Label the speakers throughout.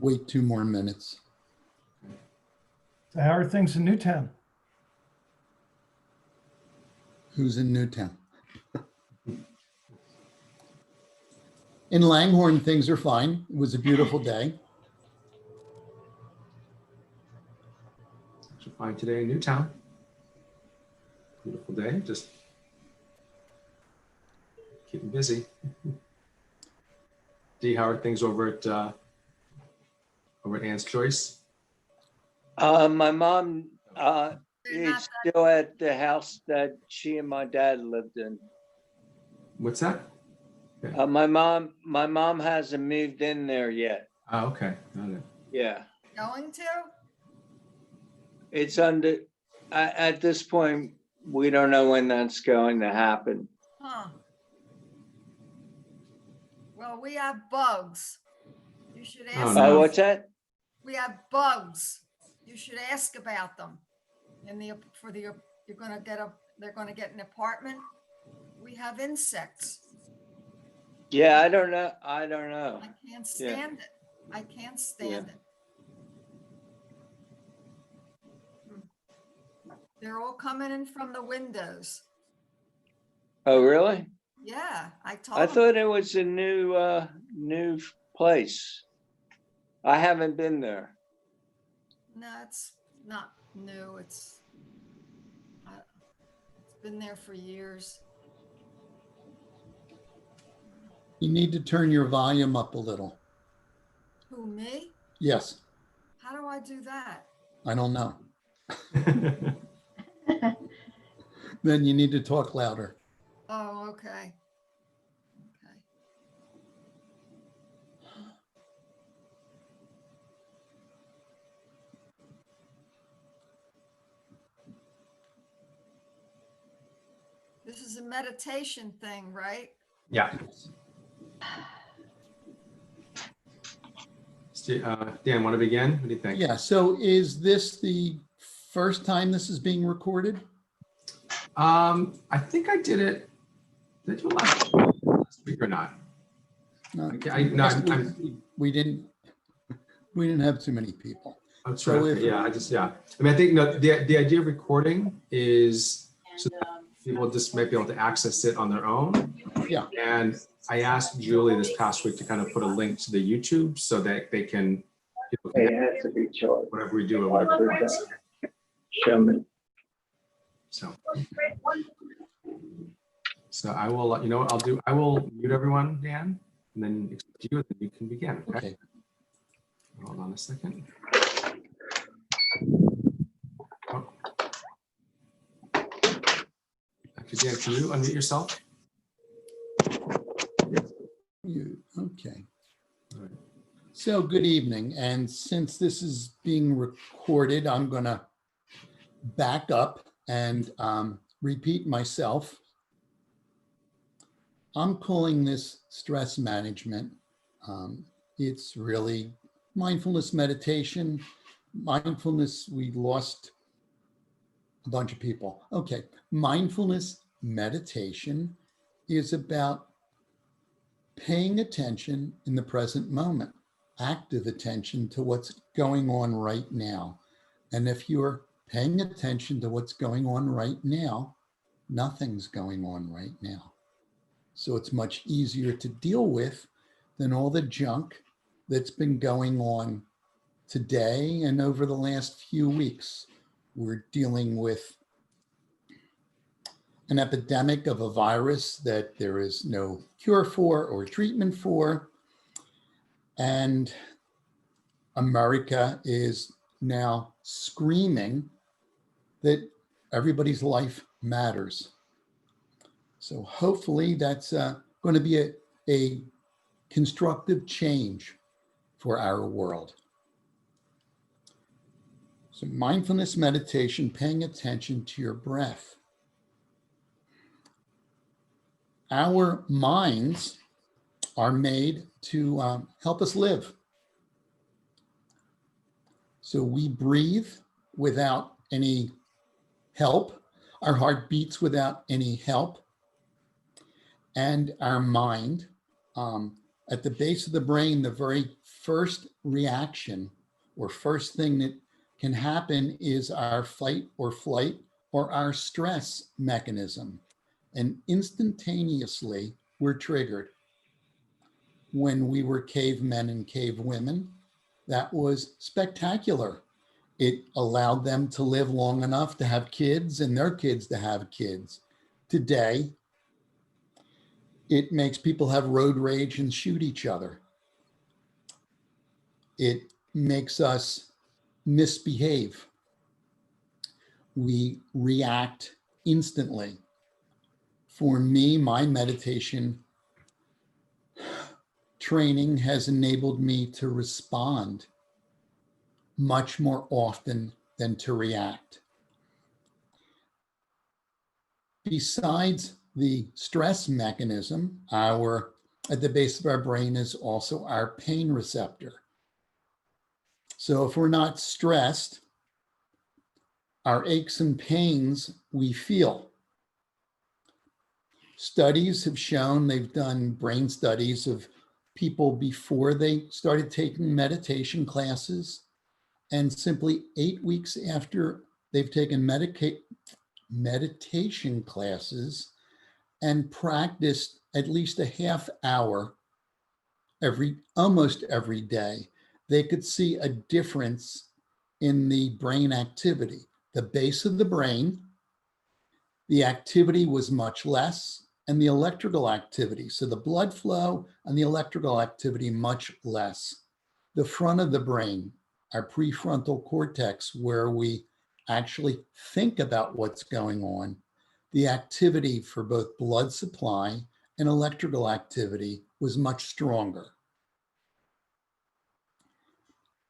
Speaker 1: Wait 2 more minutes.
Speaker 2: So how are things in Newtown?
Speaker 1: Who's in Newtown? In Langhorne, things are fine. It was a beautiful day.
Speaker 3: Should find today in Newtown. Beautiful day, just keeping busy. Dee, how are things over at Ann's Choice?
Speaker 4: My mom is still at the house that she and my dad lived in.
Speaker 3: What's that? Okay.
Speaker 4: My mom hasn't moved in there yet.
Speaker 3: Oh, okay. Got it.
Speaker 4: Yeah,
Speaker 5: Going to?
Speaker 4: it's under, at this point, we don't know when that's going to happen.
Speaker 5: Huh. Well, we have bugs. You should
Speaker 3: Oh,
Speaker 5: ask.
Speaker 3: no.
Speaker 4: What's that?
Speaker 5: We have bugs. You should ask about them. And they're gonna get an apartment. We have insects.
Speaker 4: Yeah, I don't know. I don't know.
Speaker 5: I can't stand it. I can't stand it. They're all coming in from the windows.
Speaker 4: Oh, really?
Speaker 5: Yeah, I told
Speaker 4: I
Speaker 5: them.
Speaker 4: thought it was a new place. I haven't been there.
Speaker 5: No, it's not new. It's been there for years.
Speaker 1: You need to turn your volume up a little.
Speaker 5: Who, me?
Speaker 1: Yes,
Speaker 5: How do I do that?
Speaker 1: I don't know. Then you need to talk louder.
Speaker 5: Oh, okay. Okay. This is a meditation thing, right?
Speaker 3: Yeah. Dan, want to begin? What do you think?
Speaker 1: Yeah, so is this the first time this is being recorded?
Speaker 3: I think I did it. Did I do it last week or not?
Speaker 1: No,
Speaker 3: I'm
Speaker 1: we didn't have too many people.
Speaker 3: trying
Speaker 1: So
Speaker 3: to,
Speaker 1: if-
Speaker 3: yeah, I mean, I think the idea of recording is so that people just might be able to access it on their own.
Speaker 1: Yeah.
Speaker 3: And I asked Julie this past week to kind of put a link to the YouTube so that they can, people can
Speaker 4: It has to be charged.
Speaker 3: whatever we do at whatever point.
Speaker 4: Show me.
Speaker 3: So I will, you know what I'll do? I will mute everyone, Dan, and then accept you, and then you can begin. Okay.
Speaker 1: Okay.
Speaker 3: Hold on a second. Oh. Actually, Dan, can you unmute yourself?
Speaker 1: Okay.
Speaker 3: All right.
Speaker 1: So good evening. And since this is being recorded, I'm going to back up and repeat myself. I'm calling this stress management. It's really mindfulness meditation. Mindfulness, we lost a bunch of people. Okay, mindfulness meditation is about paying attention in the present moment, active attention to what's going on right now. And if you're paying attention to what's going on right now, nothing's going on right now. So it's much easier to deal with than all the junk that's been going on today and over the last few weeks. We're dealing with an epidemic of a virus that there is no cure for or treatment for. And America is now screaming that everybody's life matters. So hopefully that's going to be a constructive change for our world. So mindfulness meditation, paying attention to your breath. Our minds are made to help us live. So we breathe without any help. Our heart beats without any help. And our mind, at the base of the brain, the very first reaction or first thing that can happen is our fight or flight or our stress mechanism. And instantaneously, we're triggered. When we were cavemen and cavewomen, that was spectacular. It allowed them to live long enough to have kids and their kids to have kids. Today, it makes people have road rage and shoot each other. It makes us misbehave. We react instantly. For me, my meditation training has enabled me to respond much more often than to react. Besides the stress mechanism, at the base of our brain is also our pain receptor. So if we're not stressed, our aches and pains we feel. Studies have shown, they've done brain studies of people before they started taking meditation classes, and simply 8 weeks after they've taken meditation classes and practiced at least a half hour almost every day, they could see a difference in the brain activity. The base of the brain, the activity was much less, and the electrical activity, so the blood flow and the electrical activity, much less. The front of the brain, our prefrontal cortex, where we actually think about what's going on, the activity for both blood supply and electrical activity was much stronger.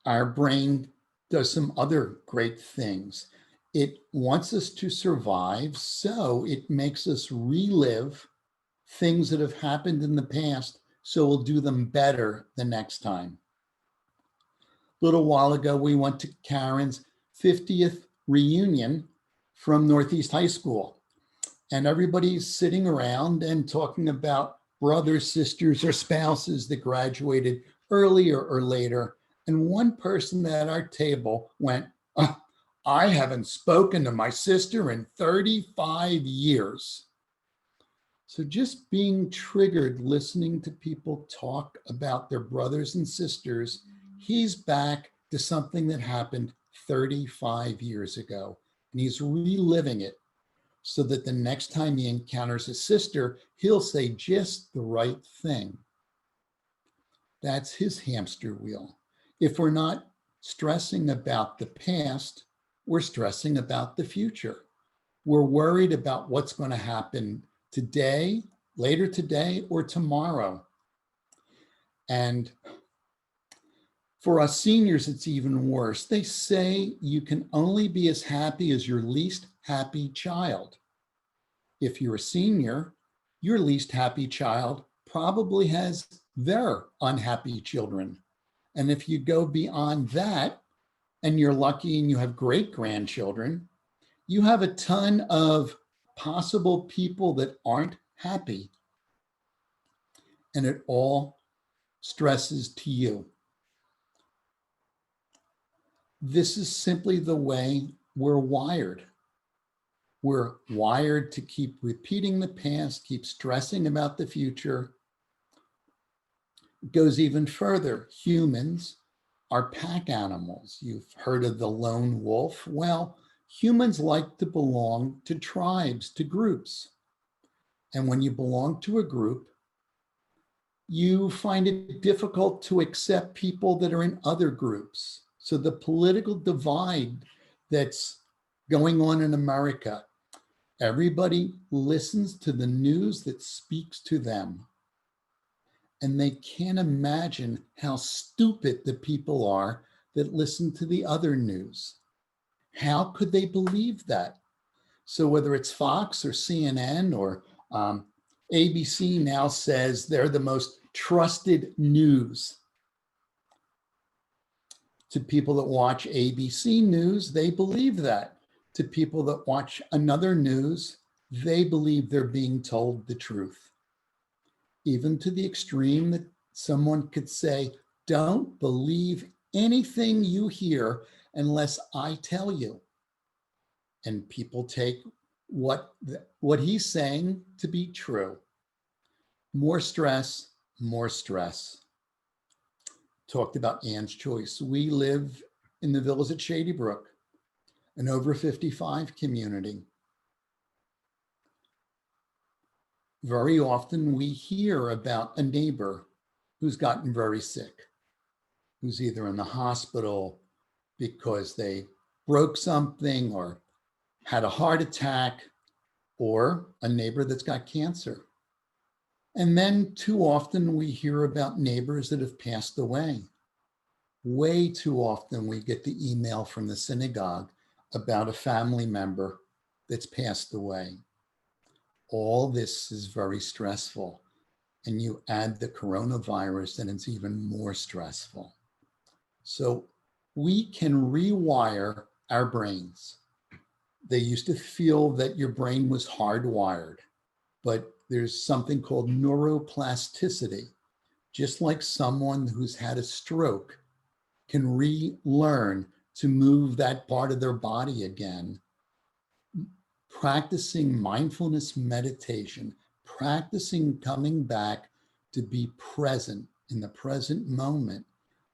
Speaker 1: Our brain does some other great things. It wants us to survive, so it makes us relive things that have happened in the past, so we'll do them better the next time. A little while ago, we went to Karen's 50th reunion from Northeast High School, and everybody's sitting around and talking about brothers, sisters, or spouses that graduated earlier or later. And one person at our table went, I haven't spoken to my sister in 35 years. So just being triggered, listening to people talk about their brothers and sisters, he's back to something that happened 35 years ago, and he's reliving it so that the next time he encounters his sister, he'll say just the right thing. That's his hamster wheel. If we're not stressing about the past, we're stressing about the future. We're worried about what's going to happen today, later today, or tomorrow. And for us seniors, it's even worse. They say you can only be as happy as your least happy child. If you're a senior, your least happy child probably has their unhappy children. And if you go beyond that, and you're lucky and you have great grandchildren, you have a ton of possible people that aren't happy. And it all stresses to you. This is simply the way we're wired. We're wired to keep repeating the past, keep stressing about the future. It goes even further. Humans are pack animals. You've heard of the lone wolf. Well, humans like to belong to tribes, to groups. And when you belong to a group, you find it difficult to accept people that are in other groups. So the political divide that's going on in America, everybody listens to the news that speaks to them. And they can't imagine how stupid the people are that listen to the other news. How could they believe that? So whether it's Fox or CNN or ABC now says they're the most trusted news. To people that watch ABC News, they believe that. To people that watch another news, they believe they're being told the truth. Even to the extreme that Someone could say, don't believe anything you hear unless I tell you. And people take what he's saying to be true. More stress, more stress. Talked about Ann's choice. We live in the villas at Shady Brook, an over 55 community. Very often we hear about a neighbor who's gotten very sick, who's either in the hospital because they broke something or had a heart attack, or a neighbor that's got cancer. And then too often we hear about neighbors that have passed away. Way too often we get the email from the synagogue about a family member that's passed away. All this is very stressful. And you add the coronavirus and it's even more stressful. So we can rewire our brains. They used to feel that your brain was hardwired, but there's something called neuroplasticity. Just like someone who's had a stroke can relearn to move that part of their body again. Practicing mindfulness meditation, practicing coming back to be present in the present moment.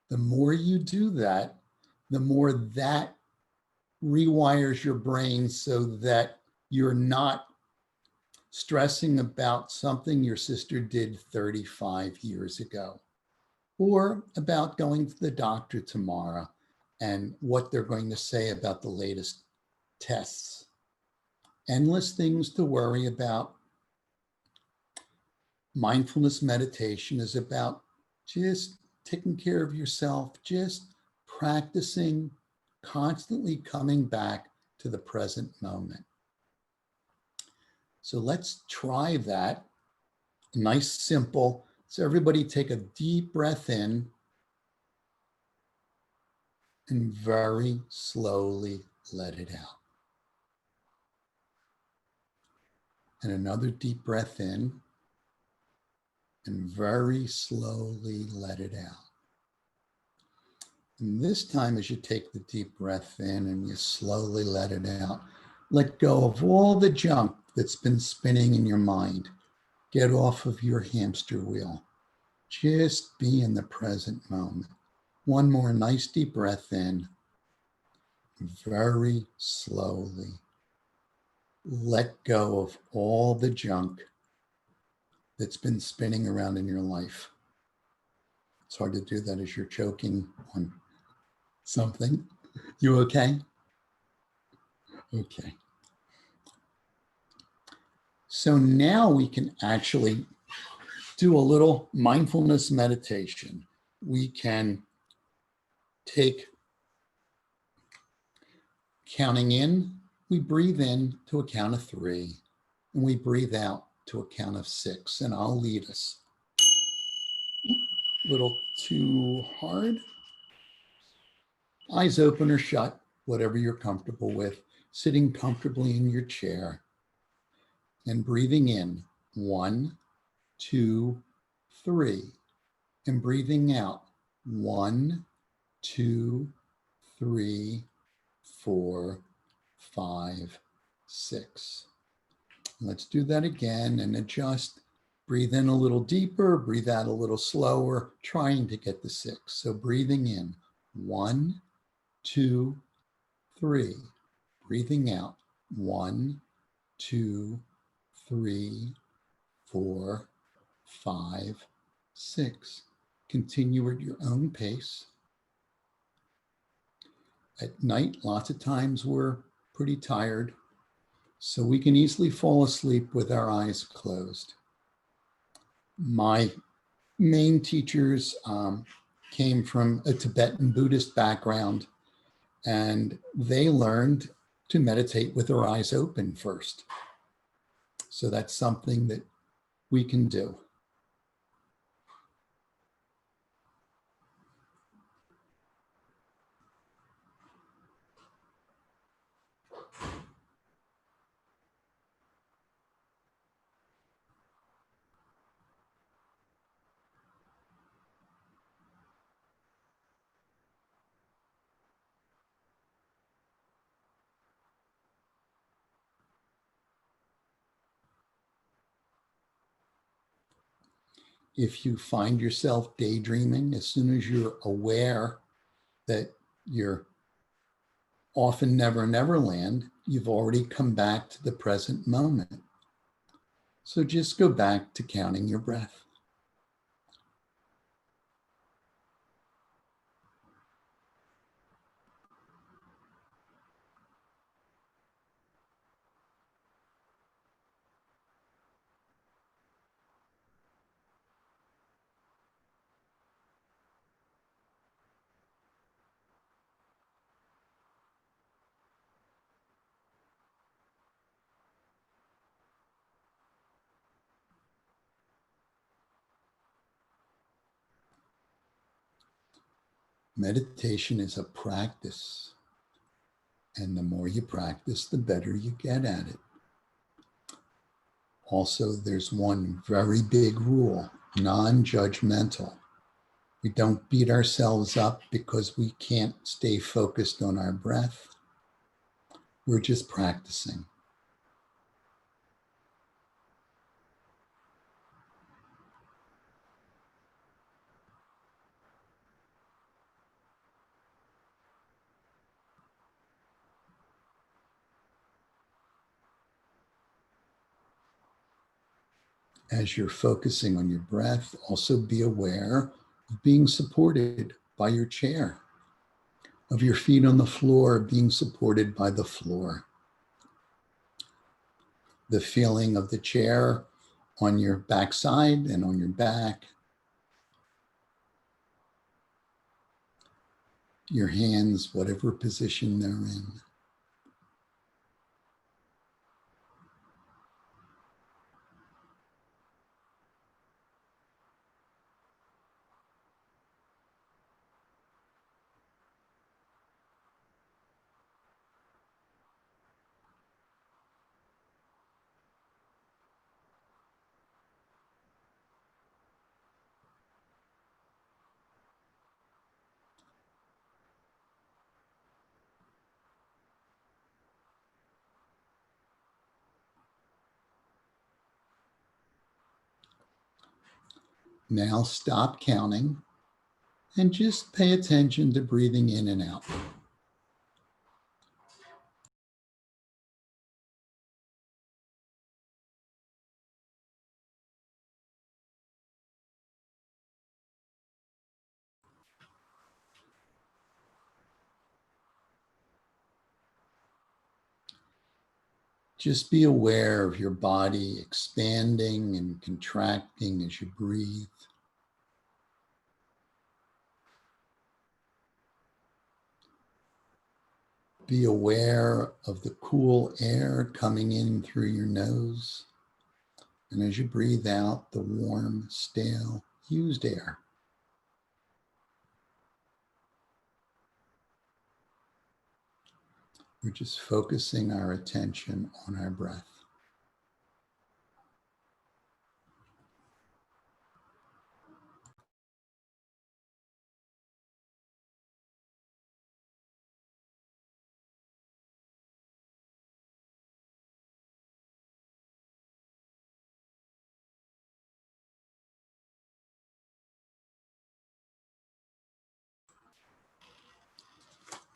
Speaker 1: The more you do that, the more that rewires your brain so that you're not stressing about something your sister did 35 years ago, or about going to the doctor tomorrow and what they're going to say about the latest tests. Endless things to worry about. Mindfulness meditation is about just taking care of yourself, just practicing, constantly coming back to the present moment. So let's try that. Nice, simple. So everybody take a deep breath in and very slowly let it out. And another deep breath in and very slowly let it out. And this time, as you take the deep breath in and you slowly let it out, let go of all the junk that's been spinning in your mind. Get off of your hamster wheel. Just be in the present moment. One more nice deep breath in. Very slowly let go of all the junk that's been spinning around in your life. It's hard to do that as you're choking on something. You okay? Okay. So now we can actually do a little mindfulness meditation. We can take counting in, we breathe in to a count of 3, and we breathe out to a count of 6, and I'll lead us. A little too hard. Eyes open or shut, whatever you're comfortable with, sitting comfortably in your chair, and breathing in 1, 2, 3, and breathing out 1, 2, 3, 4, 5, 6. Let's do that again and adjust. Breathe in a little deeper, breathe out a little slower, trying to get the 6. So breathing in 1, 2, 3. Breathing out 1, 2, 3, 4, 5, 6. Continue at your own pace. At night, lots of times we're pretty tired, so we can easily fall asleep with our eyes closed. My main teachers came from a Tibetan Buddhist background, and they learned to meditate with their eyes open first. So that's something that we can do. if you find yourself daydreaming, as soon as you're aware that you're off in Never Never Land, you've already come back to the present moment. So just go back to counting your breath. Meditation is a practice. And the more you practice, the better you get at it. Also, there's one very big rule, non-judgmental. We don't beat ourselves up because we can't stay focused on our breath. We're just practicing. As you're focusing on your breath, also be aware of being supported by your chair, of your feet on the floor being supported by the floor. The feeling of the chair on your backside and on your back. Your hands, whatever position they're in. Now stop counting and just pay attention to breathing in and out. Just be aware of your body expanding and contracting as you breathe. Be aware of the cool air coming in through your nose. And as you breathe out, the warm, stale, used air. We're just focusing our attention on our breath.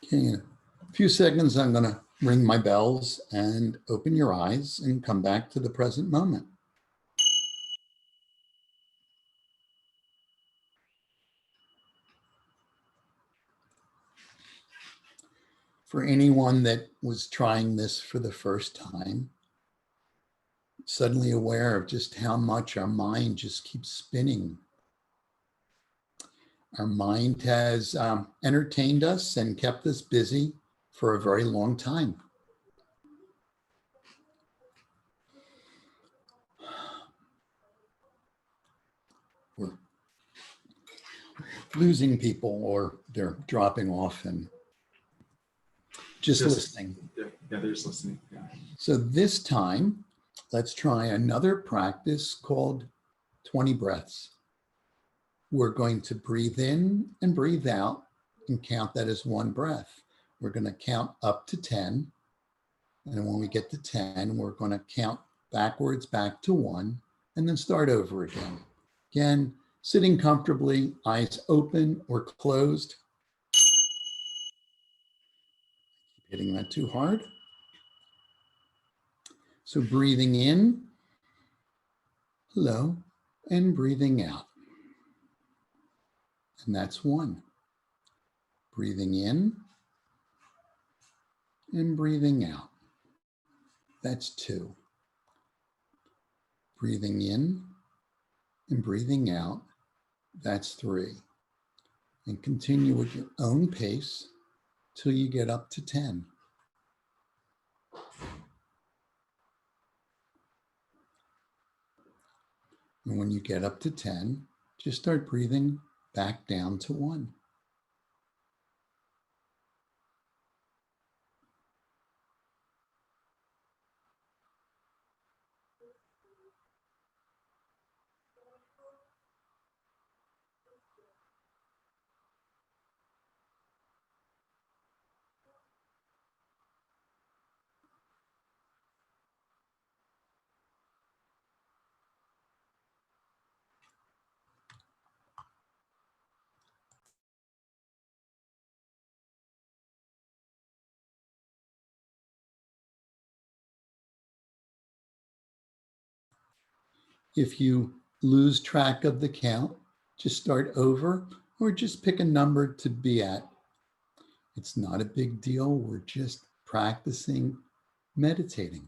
Speaker 1: Okay, in a few seconds, I'm going to ring my bells and open your eyes and come back to the present moment. For anyone that was trying this for the first time, suddenly aware of just how much our mind just keeps spinning. Our mind has entertained us and kept us busy for a very long time. We're losing people or they're dropping off and just listening.
Speaker 3: Yeah, they're just listening. Yeah.
Speaker 1: So this time, let's try another practice called 20 breaths. We're going to breathe in and breathe out and count that as one breath. We're going to count up to 10. And when we get to 10, we're going to count backwards back to 1 and then start over again. Again, sitting comfortably, eyes open or closed. Keep hitting that too hard. So breathing in, hello, and breathing out. And that's 1. Breathing in and breathing out. That's 2. Breathing in and breathing out. That's 3. And continue at your own pace till you get up to 10. And when you get up to 10, just start breathing back down to 1. If you lose track of the count, just start over or just pick a number to be at. It's not a big deal. We're just practicing meditating.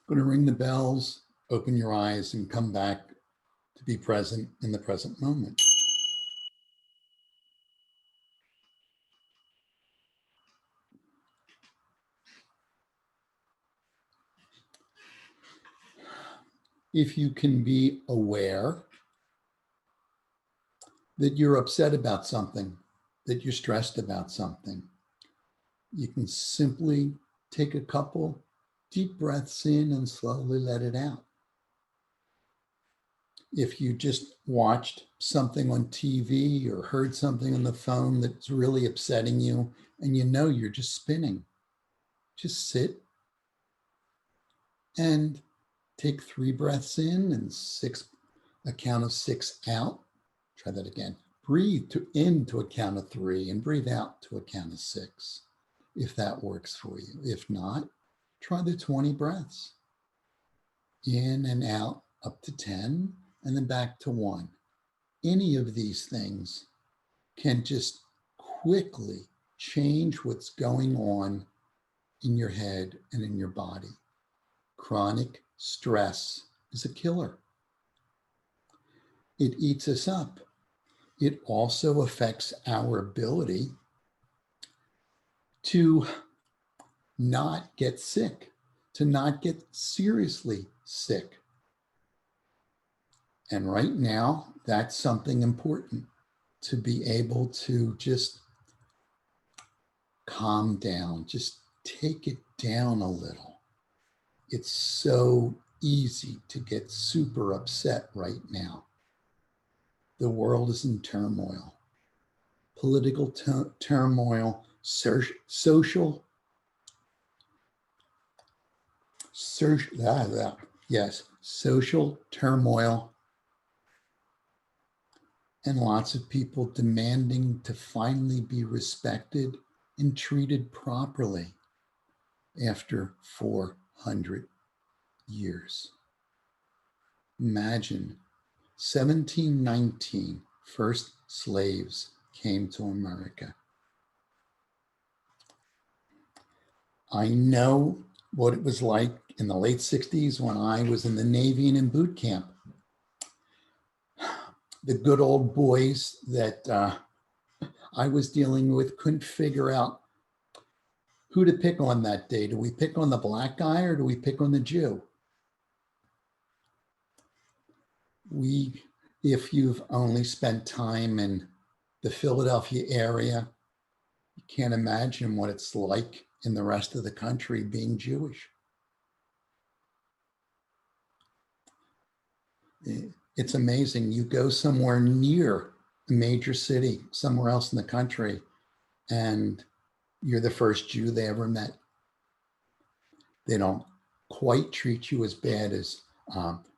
Speaker 1: Going to ring the bells, open your eyes, and come back to be present in the present moment. If you can be aware that you're upset about something, that you're stressed about something, you can simply take a couple deep breaths in and slowly let it out. If you just watched something on TV or heard something on the phone that's really upsetting you and you know you're just spinning, just sit and take 3 breaths in and a count of 6 out. Try that again. Breathe in to a count of 3 and breathe out to a count of 6, if that works for you. If not, try the 20 breaths. In and out up to 10, and then back to 1. Any of these things can just quickly change what's going on in your head and in your body. Chronic stress is a killer. It eats us up. It also affects our ability to not get sick, to not get seriously sick. And right now, that's something important, to be able to just calm down, just take it down a little. It's so easy to get super upset right now. The world is in turmoil, political turmoil, social turmoil, and lots of people demanding to finally be respected and treated properly after 400 years. Imagine 1719, first slaves came to America. I know what it was like in the late 60s when I was in the Navy and in boot camp. The good old boys that I was dealing with couldn't figure out who to pick on that day. Do we pick on the black guy or do we pick on the Jew? If you've only spent time in the Philadelphia area, you can't imagine what it's like in the rest of the country being Jewish. It's amazing. You go somewhere near a major city, somewhere else in the country, and you're the first Jew they ever met. They don't quite treat you as bad as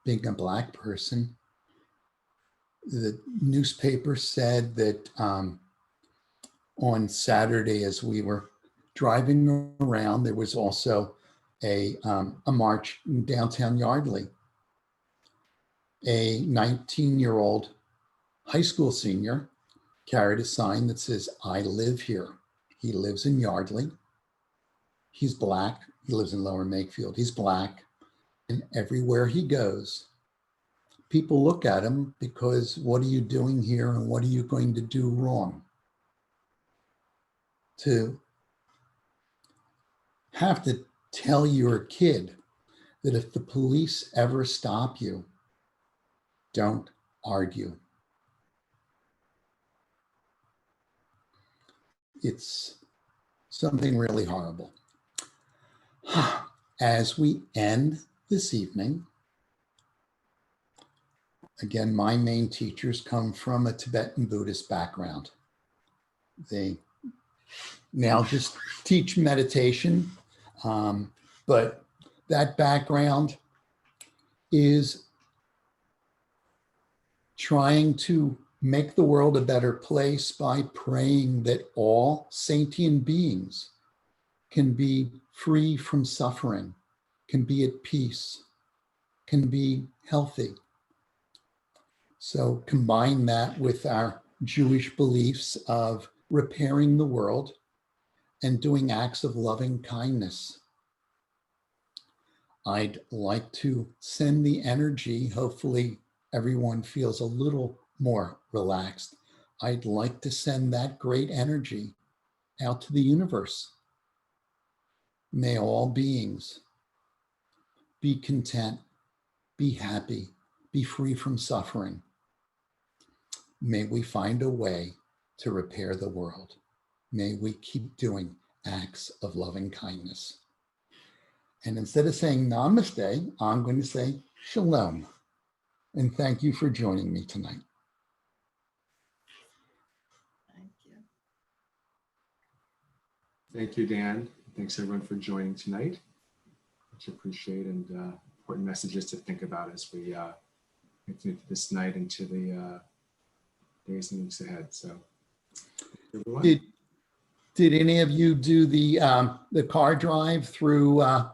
Speaker 1: being a black person. The newspaper said that on Saturday, as we were driving around, there was also a march in downtown Yardley. A 19-year-old high school senior carried a sign that says, "I live here." He lives in Yardley. He's black. He lives in Lower Makefield. He's black. And everywhere he goes, people look at him because, what are you doing here and what are you going to do wrong? To have to tell your kid that if the police ever stop you, don't argue. It's something really horrible. As we end this evening, again, my main teachers come from a Tibetan Buddhist background. They now just teach meditation, but that background is trying to make the world a better place by praying that all sentient beings can be free from suffering, can be at peace, can be healthy. So combine that with our Jewish beliefs of repairing the world and doing acts of loving kindness. I'd like to send the energy, hopefully everyone feels a little more relaxed. I'd like to send that great energy out to the universe. May all beings be content, be happy, be free from suffering. May we find a way to repair the world. May we keep doing acts of loving kindness. And instead of saying namaste, I'm going to say shalom. And thank you for joining me tonight.
Speaker 5: Thank you.
Speaker 3: Thank you, Dan. Thanks everyone for joining tonight. Much appreciate, and important messages to think about as we continue this night into the days and weeks ahead. So, everyone.
Speaker 1: Did any of you do the car drive through